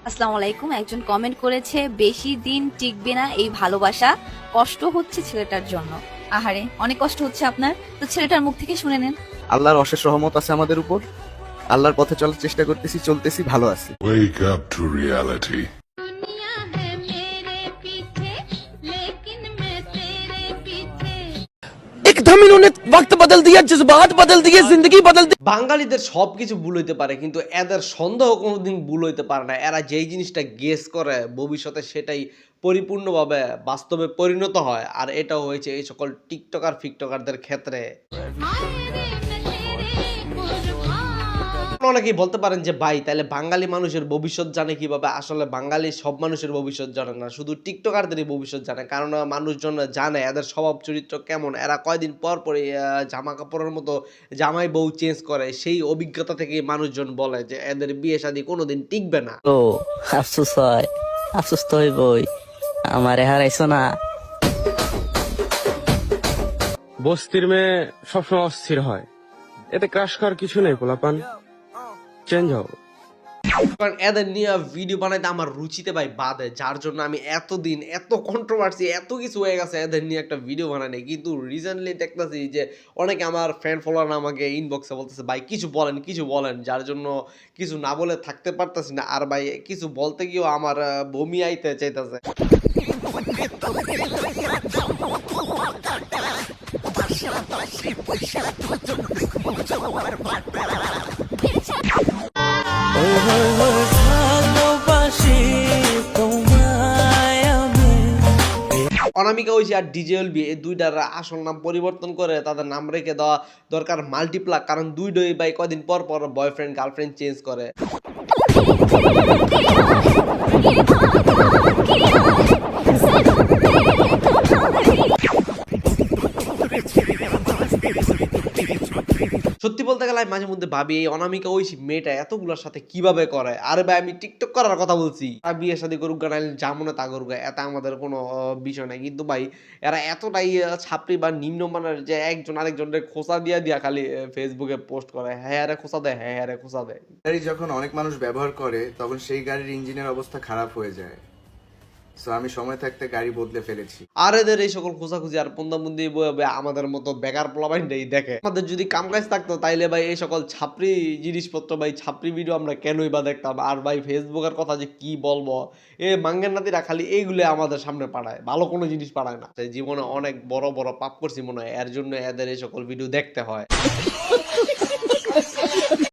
আসসালামু আলাইকুম। একজন কমেন্ট করেছে, বেশি দিন টিকবে না এই ভালোবাসা, কষ্ট হচ্ছে ছেলেটার জন্য। আহারে, অনেক কষ্ট হচ্ছে আপনার, তো ছেলেটার মুখ থেকে শুনে নেন। আল্লাহর অশেষ রহমত আছে আমাদের উপর। আল্লাহর পথে চলার চেষ্টা করতেছি, চলতেছি, ভালো আছি। Wake up to reality. दुनिया है मेरे पीछे लेकिन मैं तेरे पीछे। एकदम इन्होंने वक्त बदल दिया, जज्बात बदल दिए, जिंदगी बदल दी। বাঙালিদের সবকিছু ভুল হইতে পারে কিন্তু এদের সন্দেহ কোনোদিন ভুল হইতে পারে না। এরা যেই জিনিসটা গেস করে ভবিষ্যতে সেটাই পরিপূর্ণভাবে বাস্তবে পরিণত হয়, আর এটাও হয়েছে এই সকল টিকটকার ফিকটকারদের ক্ষেত্রে। हाय रे मैं तेरे कुर्बान। অনেকেই বলতে পারেন যে ভাই তাহলে বাঙালি মানুষের ভবিষ্যৎ জানে কিভাবে? আসলে বাঙালি সব মানুষের ভবিষ্যৎ জানে না, শুধু টিকটকারদেরই ভবিষ্যৎ জানে। কারণ মানুষজন জানে এদের স্বভাব চরিত্র কেমন। এরা কয়দিন পর পরে জামা কাপড়ের মতো জামাই বউ চেঞ্জ করে। সেই অভিজ্ঞতা থেকেই মানুষজন বলে যে এদের বিয়ে শাদী কোনোদিন টিকবে না। ও আফসোস হয়, আফসোস তো হইবই, আমারে হারাইছো না। বস্তির মেয়ে সবসময় অস্থির হয়, এতে ক্রাশ খাওয়ার কিছু নেই। পোলাপান চেঞ্জ হও। কারণ এদের নিয়ে ভিডিও বানাইতে আমার রুচিতে ভাই বাদে, যার জন্য আমি এতদিন এত কন্ট্রোভার্সি এত কিছু হয়ে গেছে এদের নিয়ে একটা ভিডিও বানাই নাই। কিন্তু রিসেন্টলি দেখতেছি যে অনেকে আমার ফ্রেন্ড ফলোয়ার আমাকে ইনবক্সে বলতেছে ভাই কিছু বলেন কিছু বলেন, যার জন্য কিছু না বলে থাকতে পারতেছি না। আর ভাই কিছু বলতে গিয়েও আমার বমি আইতে চাইতেছে। অনামিকা ঐশী আর ডিজেএলবি এই দুইটার আসল নাম পরিবর্তন করে তাদের নাম রেখে দেওয়া দরকার মাল্টিপ্লাক। কারণ দুইটাই ভাই কদিন পর পর বয়ফ্রেন্ড গার্লফ্রেন্ড চেঞ্জ করে। সত্যি বলতে গেলে আমি মাঝে মধ্যে ভাবি এই অনামিকা ঐশী মেয়েটা এতগুলোর সাথে কিভাবে করে। আরে ভাই আমি টিকটক করার কথা বলছি, আর বিয়ে শাদী করুক গা নাইলে যেমন তা করুক গা, এত আমাদের কোনো বিষয় নাই। কিন্তু ভাই এরা এতটাই ছাপড়ি বা নিম্নমানের যে একজন আরেকজনের খোঁচা দিয়া দিয়া খালি ফেসবুকে পোস্ট করে, হ্যাঁ রে খোঁচা দেয়, হ্যাঁ রে খোঁচা দেয়। গাড়ি যখন অনেক মানুষ ব্যবহার করে তখন সেই গাড়ির ইঞ্জিনের অবস্থা খারাপ হয়ে যায়। সো আমি সময় থাকতে গাড়ি বদলে ফেলেছি। আর এদের এই সকল খোঁজাখুঁজি আর পন্দাবন্দি আমাদের মতো বেকার পোলাপাইনটাই দেখে। আমাদের যদি কাম কাজ থাকতো তাইলে ভাই এই সকল ছাপরি জিনিসপত্র ভাই ছাপরি ভিডিও আমরা কেনই বা দেখতাম। আর ভাই ফেসবুকের কথা যে কি বলবো, এ মাঙ্গের নাতিরা খালি এইগুলো আমাদের সামনে পাঠায়, ভালো কোনো জিনিস পাঠায় না। জীবনে অনেক বড় বড় পাপ করছি মনে হয়, এর জন্য এদের এই সকল ভিডিও দেখতে হয়।